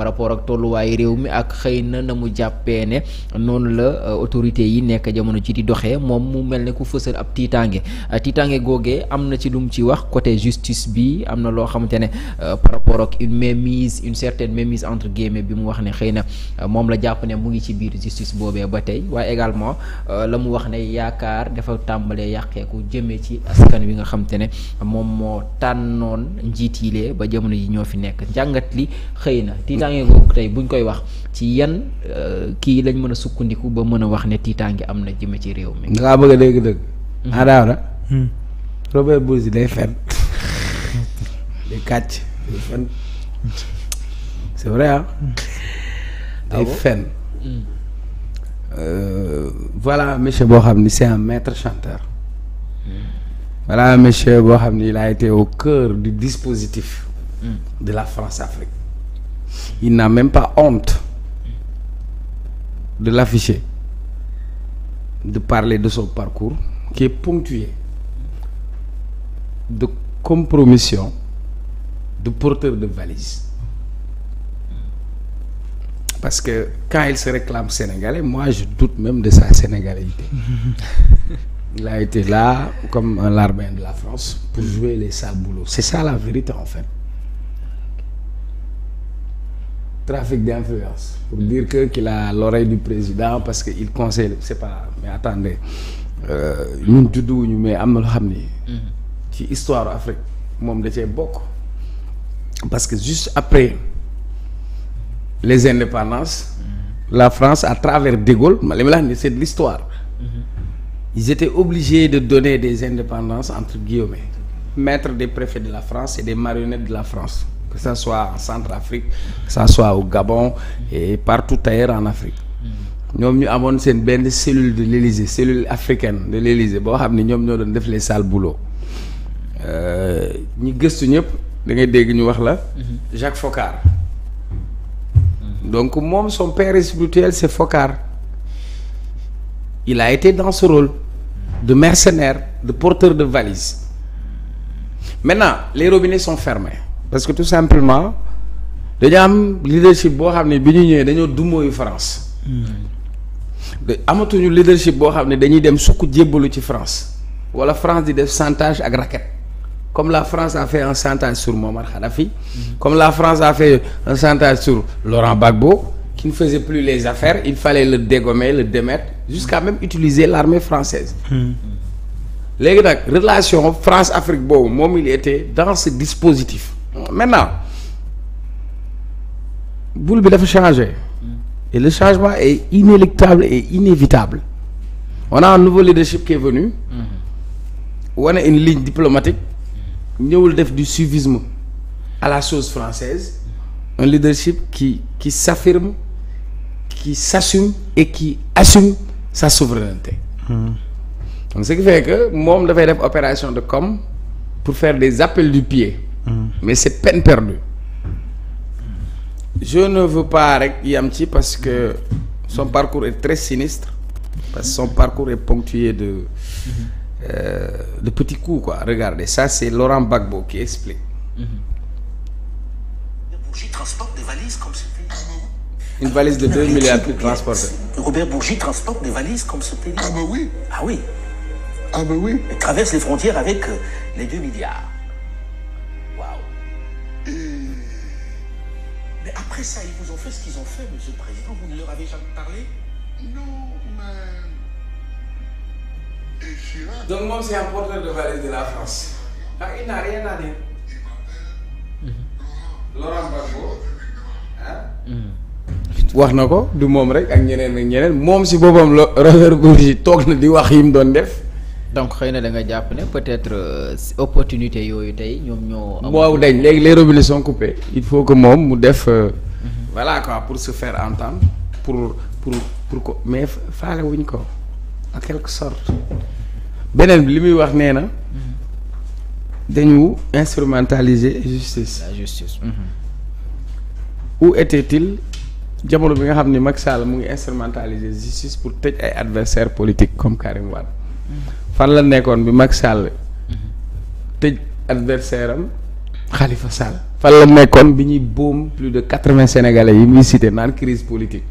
par rapport ak tolluwaayu réew mi ak xëy na mu jàppee ne noonu la autorités yi nekk jamono ji di doxee moom mu mel ne ku fësal ab tiitaange googee am na ci lu mu ci wax côté justice bi am na loo xamante ne par rapport ak une certaine mainmise entre guillemets bi mu wax ne xëy na moom la jàpp ne mu ngi ci biir justice boobee ba tey waaye également la mu wax ne yaakaar dafa tàmbalee yàqeeku jëmee ci askan wi nga xamante ne moom moo tànnoon njiit yilee ba jamono ji ñoo fi nekk njàngat li xëy na tiitaange googu tey buñ koy wax ci yan kii lañ mën a sukkandiku ba mën a wax ne tiitaange am na jëme ci réew mi. nga bëgg a dégg dëgg. daaw na. Robert Bourgi day fen day kàcc day fen c'est vrai ah. day fen. Voilà monsieur boo xam ni c'est un maître chanteur. Voilà monsieur boo xam ni il a été au cœur du dispositif. De la France-Afrique. Il n'a même pas honte de l'afficher, de parler de son parcours qui est ponctué de compromission, de porteur de valise. Parce que quand il se réclame sénégalais, moi je doute même de sa sénégalité. Il a été là comme un larbin de la France pour jouer les sales boulots. C'est ça la vérité en fait. Trafic d'influence pour dire qu'il a l'oreille du président parce que il conseille, c'est pas, mais attendez, ñun judduwuñu mais am na loo xam ni ci histoire Afrique moom da cee bokk parce que juste après les indépendances la France à travers De Gaulle ma li ma la wax ni c'est de l'histoire ils étaient obligés de donner des indépendances entre guillemets, mettre des préfets de la France et des marionnettes de la France, que ça soit en Centrafrique, que ça soit au Gabon et partout ailleurs en Afrique. ñoom ñu amoon seen benn cellule de l'Élysée, cellule africaine de l'Élysée boo xam ne ñoom ñoo doon def les sales boulots. ñi gëstu ñëpp da ngay dégg ñu wax la Jacques Foccart. Donc moom son père spirituel c'est Foccart. Il a été dans ce rôle de mercenaire, de porteur de valise. Maintenant les robinets sont fermés parce que tout simplement dañu am leadership boo xam ne bi ñu ñëwee dañoo dumóoyu France. amatuñu leadership boo xam ne dañuy dem sukk jébbalu ci France wala France di def chantage ak racket comme la France a fait un chantage sur Muammar Kadhafi, comme la France a fait un chantage sur Laurent Gbagbo qui ne faisait plus les affaires, il fallait le dégommer, le démettre, jusqu'à même utiliser l'armée française. Léegi nag relation France-Afrique boobu moom il était dans ce dispositif. Maintenant boule bi dafa changer. Et le changement est inéluctable et inévitable. On a un nouveau leadership qui est venu. On a une ligne diplomatique. ñëwul def du suivisme à la sauce française. Un leadership qui s'affirme, qui s'assume et qui assume sa souveraineté. Donc ce qui fait que moom dafay def opération de com pour faire des appels du pied. Mais c'est peine perdue. Je ne veux pas rek yam ci parce que son parcours est très sinistre, parce que son parcours est ponctué de petits coups quoi. Regardez, ça c'est Laurent Gbagbo qui explique. Bourgi transporte des valises comme c'était dit. Une valise de 2 milliards qu'il transporte. Robert Bourgi transporte des valises comme c'était dit. Ah bah oui. Ah oui. Ah bah oui. Il traverse les frontières avec les 2 milliards. Waouh. Mais après ça, ils vous ont fait ce qu'ils ont fait, monsieur le Président. Vous ne leur avez jamais parlé? Non, mais... Et Chirac... Donc moom c'est un porteur de valise de la France. Ah, il n'a rien à dire. Laurent Gbagbo wax na ko du moom rek ak ñeneen moom si boppam Robert Bourgi toog na di wax yi mu doon def. donc xëy na da nga jàpp ne peut-être opportunité yooyu tey ñoom ñoo. waaw dañ léegi les robinets sont coupés. Il faut que moom mu def. Voilà quoi, pour se faire entendre pour ko mais faale wuñ ko en quelque sorte. beneen bi li muy wax nee na. dañu instrumentaliser justice. La justice. Où était-il jamono bi nga xam ni Macky Sall mu ngi instrumentaliser justice pour tëj ay adversaires politiques comme Karim Wade. fan la nekkoon bi Macky Sall tëj adversaire am Khalifa Sall fan la nekkoon bi ñuy boom plus de 80 sénégalais yi muy cité naan crise politique.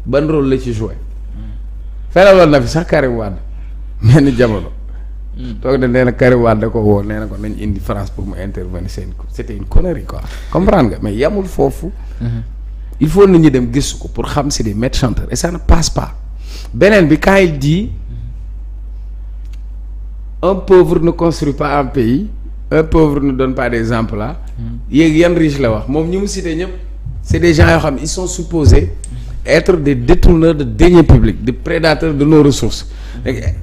ban rôle la ci joué. feraloon na fi sax Karim Wade mel ni jamono. toog na nee na Karim Wade da ko woo nee na ko nañ indi France pour mu intervenir c'était une connerie quoi comprendre nga mais yamul foofu. il faut nit ñi dem gis ko pour xam c'est des maîtres chanteurs et ça ne passe pas. beneen bi quand il dit un pauvre ne construit pas un pays un pauvre ne donne pas des emplois. yéeg yan riche la wax moom ñi mu cité ñëpp c'est des gens yoo xam ils sont supposés être des détourneurs de deniers publics des prédateurs de nos ressources.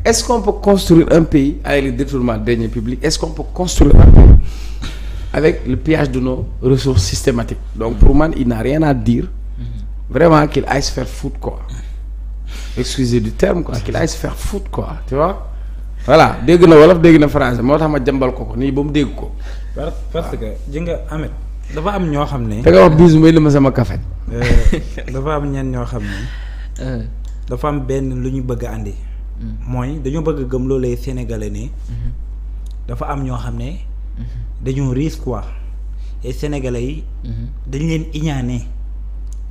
Est-ce qu'on peut construire un pays avec le détournement de deniers publics? Est-ce qu'on peut construire un pays avec le pillage de nos ressources systématiques? Donc pour moi il n'a rien à dire vraiment qu'il aille se faire foutre quoi. Excusez du terme quoi, qu'il aille se faire foutre quoi, tu vois. Voilà dégg na wolof dégg na français moo tax ma jàmbal ko nii ba mu dégg ko. parce que ji nga Ahmed dafa am ñoo xam ne. te nga wax bisu may li ma sama café. dafa am ñenn ñoo xam ne. dafa am benn lu ñu bëgg a andi. mooy dañoo bëgg a gëm loolee Sénégalais ne. dafa am ñoo xam ne. dañoo risque quoi et Sénégalais yi. dañ leen iñaane.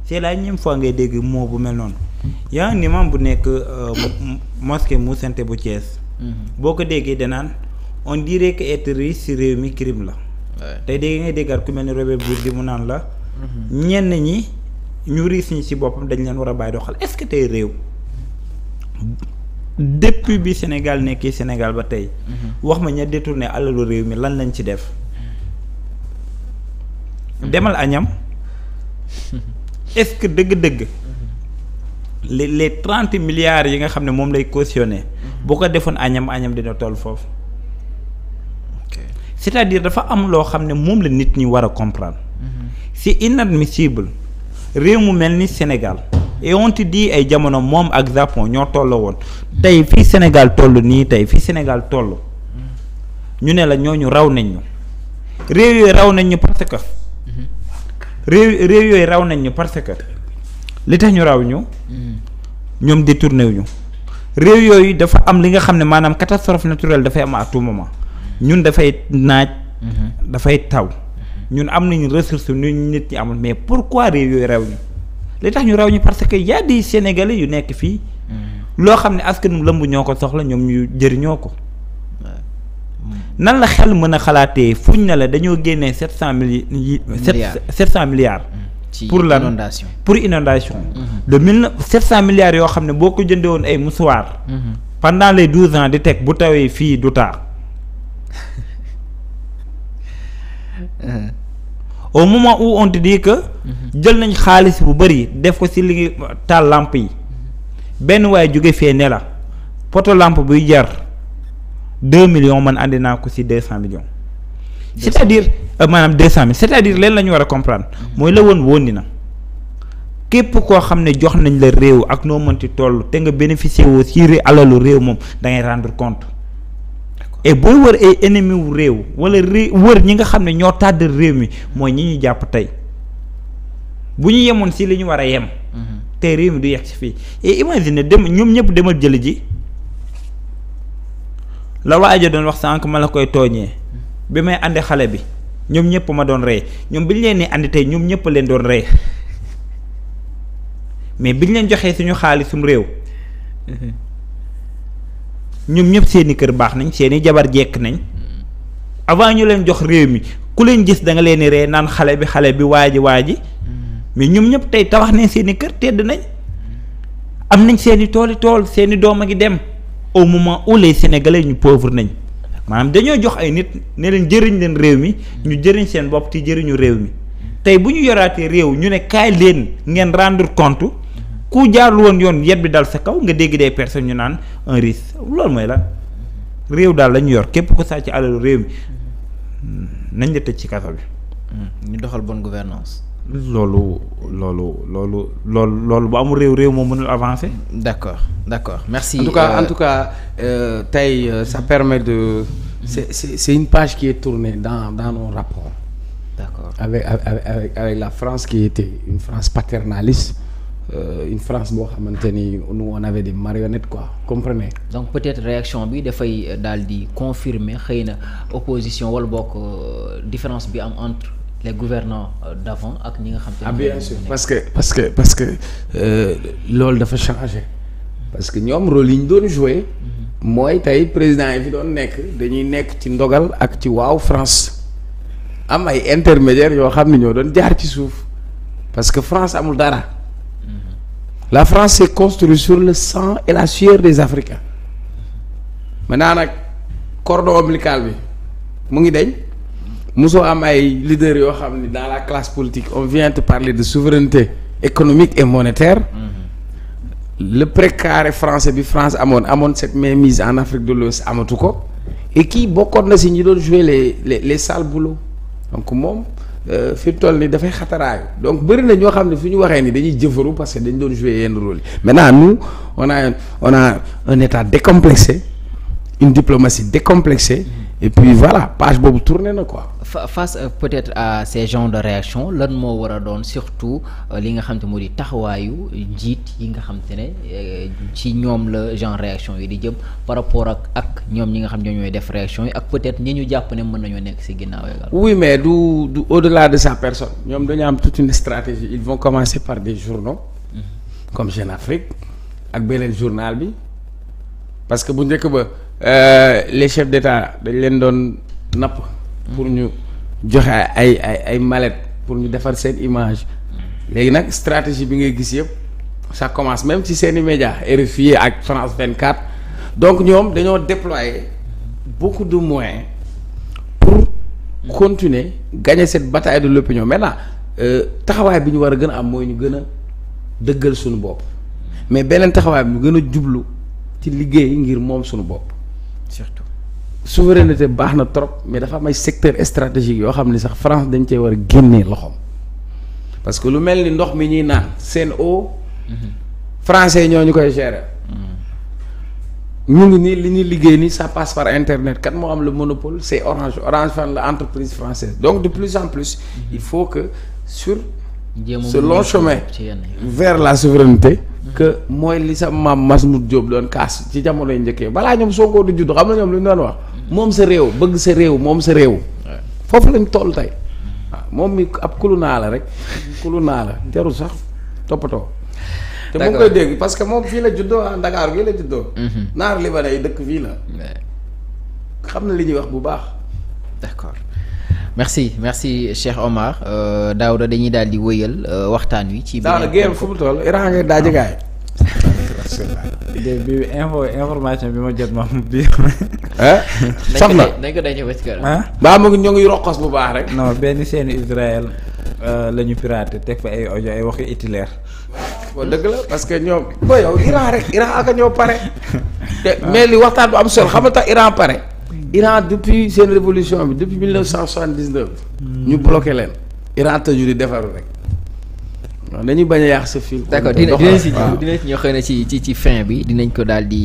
c'est la ñème fois ngay dégg moo bu mel noonu. yaa ngi ni maam bu nekk mosquée mu sante bu Thiès. boo ko déggee danaan on dirait que être riche ci réew mi crime la. tey dégg ngay déggaat ku mel ni Robert Bourgi mu naan la. ñenn ñi ñu riche ñi ci boppam dañ leen war a bàyyi doxal est-ce que tey réew. depuis bi Sénégal nekkee Sénégal ba tey. wax ma ña détourné alalu réew mi lan lañ ci def. demal añam. est-ce que dëgg-dëgg. les 30 milliards yi nga xam ne moom lay cautionné. boo ko defoon añam dina toll foofu. c'est-à-dire dafa am loo xam ne moom la nit ñi war a comprendre. c'est inadmissible réew mu mel ni Sénégal. et on te dit ay jamono moom ak Japon ñoo tolloo woon. tey fii Sénégal toll nii tey fii Sénégal toll. ñu ne la ñooñu raw nañ ñu. réew yooyu raw nañ ñu parce que. réew yooyu raw nañ ñu parce que. li tax ñu raw ñu. ñoom détourné wu ñu. réew yooyu dafa am li nga xam ne maanaam catastrophe naturelle dafay am à tout moment. ñun dafay naaj. dafay taw. ñun am nañu ressource nu nit ñi amul mais pourquoi réew yooyu raw ñu. li tax ñu raw ñu parce que y a des Sénégalais yu nekk fii. loo xam ne askan lëmb ñoo ko soxla ñoom ñu jëriñoo ko. nan la xel mën a xalaatee fuñ ne la dañoo génnee 700 milliards. pour lan inondation pour inondation. de 700 milliards yoo xam ne boo ko jëndee woon ay mouchoirs. pendant les 12 ans di teg bu tawee fii du taa. au moment où on te dit que. jël nañ xaalis bu bari def ko ci li taal lampe yi. benn waaye jóge fee ne la poto lampe buy jar 2 millions man andi naa ko ci 200 millions. c'est-à-dire maanaam 200 000 c'est-à-dire leen la ñu war a comprendre. mooy la woon ni na. képp koo xam ne jox nañ la réew ak noo mënti toll te nga bénéficier woo ci alalu réew moom da ngay rendre compte. et booy wër ay ennemi wu réew wala wër ñi nga xam ne ñoo tàdd réew mi mooy ñi ñu jàpp tey bu ñu yemoon ci li ñu war a yem. tey réew mi du yegg ci fii et imagine ñoom ñëpp demal jëli ji la waaja doon wax sànq ma la koy tooñee bi may andi xale bi ñoom ñëpp ma doon rey ñoom bi ñu leen di andi tey ñoom ñëpp leen doon rey mais bi ñu leen joxee suñu xaalisum réew. ñoom ñëpp seeni kër baax nañ seeni jabar jekk nañ avant ñu leen jox réew mi ku leen gis da nga leen di ree naan xale bi waa ji mais ñoom ñëpp tey tabax nañ seeni kër tedd nañ am nañ seeni tool seeni doom a ngi dem au moment où les Sénégalais ñu pauvre nañ maanaam dañoo jox ay nit ne leen jëriñ leen réew mi ñu jëriñ seen bopp te jëriñu réew mi tey bu ñu yoraatee réew ñu ne kaay leen ngeen rendre compte. ku jaarul woon yoon yet bi dal sa kaw nga dégg des personnes ñu naan un risque loolu mooy lan réew daal la ñu yor képp ku sàcc alalu réew mi nañ la tëj ci kaso bi. ñu doxal bonne gouvernance loolu bu amul réew moom mënul avancer. d'accord merci. en tout cas tey ça permet de. c'est une page qui est tournée dans nos rapports. d'accord avec la France qui était une France paternaliste. Une France boo xamante ni nous on avait des marionnettes quoi comprenez. donc peut-être réaction bi dafay daal di confirmer xëy na opposition wala bokk différence bi am entre les gouvernants d'avant ak ñi nga xam te ne. Ah bien sûr parce que loolu dafa changé parce que ñoom rôle yi ñu doon joué. mooy tey président yi fi doon nekk dañuy nekk ci ndogal ak ci waaw France am ay intermédiaires yoo xam ne ñoo doon jaar ci suuf parce que France amul dara. La France s'est construite sur le sang et la sueur des Africains maintenant nag cordon ombilical bi mu ngi deñ mosoo am ay leaders yoo xam ni dans la classe politique on vient te parler de souveraineté économique et monétaire. Le précaré français bi France amoon cette mainmise en Afrique de l'Ouest amatu ko et kii bokkoon na si ñi doon jouer les sales boulots donc moom fi toll ni dafay xataraayu donc bëri na ñoo xam ne fi ñu waxee ni dañuy jëfaru parce que dañ doon jouer yenn rôle yi maintenant nous on a un état décomplexé, une diplomatie décomplexée et puis voilà page boobu tourné na quoi. Face peut-être à ces genres de réaction lan moo war a doon surtout li nga xam te moo di taxawaayu njiit yi nga xam te ne ci ñoom la genre réaction yi di jëm par rapport ak ñoom ñi nga xam ñoo ñooy def réaction yi ak peut-être ñi ñu jàpp ne mën nañoo nekk ci ginnaaw également. Oui mais du au-delà de sa personne ñoom dañu am toute une stratégie ils vont commencer par des journaux comme Jeune Afrique ak beneen journal bi parce que bu njëkk ba les chefs d'État dañ leen doon napp pour ñu joxe ay mallette pour ñu defar seen image léegi nag stratégie bi ngay gis yëpp ça commence même ci seeni médias RFI ak France 24 donc ñoom dañoo déployer beaucoup de moyens pour continuer gagner cette bataille de l'opinion maintenant taxawaay bi ñu war a gën a am mooy ñu gën a dëggal suñu bopp mais beneen taxawaay bi ñu gën a jublu ci liggéey ngir moom suñu bopp surtout souveraineté baax na trop mais dafa am ay secteur stratégique yoo xam ni sax France dañ cee war a génnee loxoom parce que lu mel ni ndox mi ñuy naan seen eau français ñoo ñu koy gérer ñu ngi nii li ñuy liggéey nii ça passe par internet kat moo am le monopole c'est Orange fan la entreprise française donc de plus en plus il faut que sur ce long chemin vers la souveraineté que mooy li sa maam Masmoud Diop doon kaas ci jamono yu njëkkee balaa ñoom Sonko du judd xam na ñoom lu ñu doon wax moom sa réew bëgg sa réew moom sa réew foofu lañ toll tey waaw moom mi ab kulu naa la rek kulu naa la jarul sax toppatoo te mu ngi koy dégg parce que moom fii la juddoo Ndakaaru gii la juddoo naar libanais yi dëkk fii la xam na li ñuy wax bu baax. d'accord merci Cheikh Omar Daouda dañuy daal di wëyal waxtaan wi. ci biir Daouda géem fu mu toll Iran nga daa jëgaay. bi information bi ma jot moom bi. soxna dañ ko denc ba ci kër. baa mu ngi ñoo ngi roqos bu baax rek. non benn seen Israël la ñu piraté teg fa ay audio ay waxi Hitler. bon dëgg la parce que ñoom booy yow Iran rek Iran ak ñoo pare. te mais li waxtaan bu am solo xam nga tax Iran pare. Iran depuis seen révolution bi depuis 1979. ñu bloqué leen. Iran tëju di defaru rek. dañuy bañ a yàq sa fil. d'accord dinañ si ñëw xëy na ci fin bi dinañ ko daal di.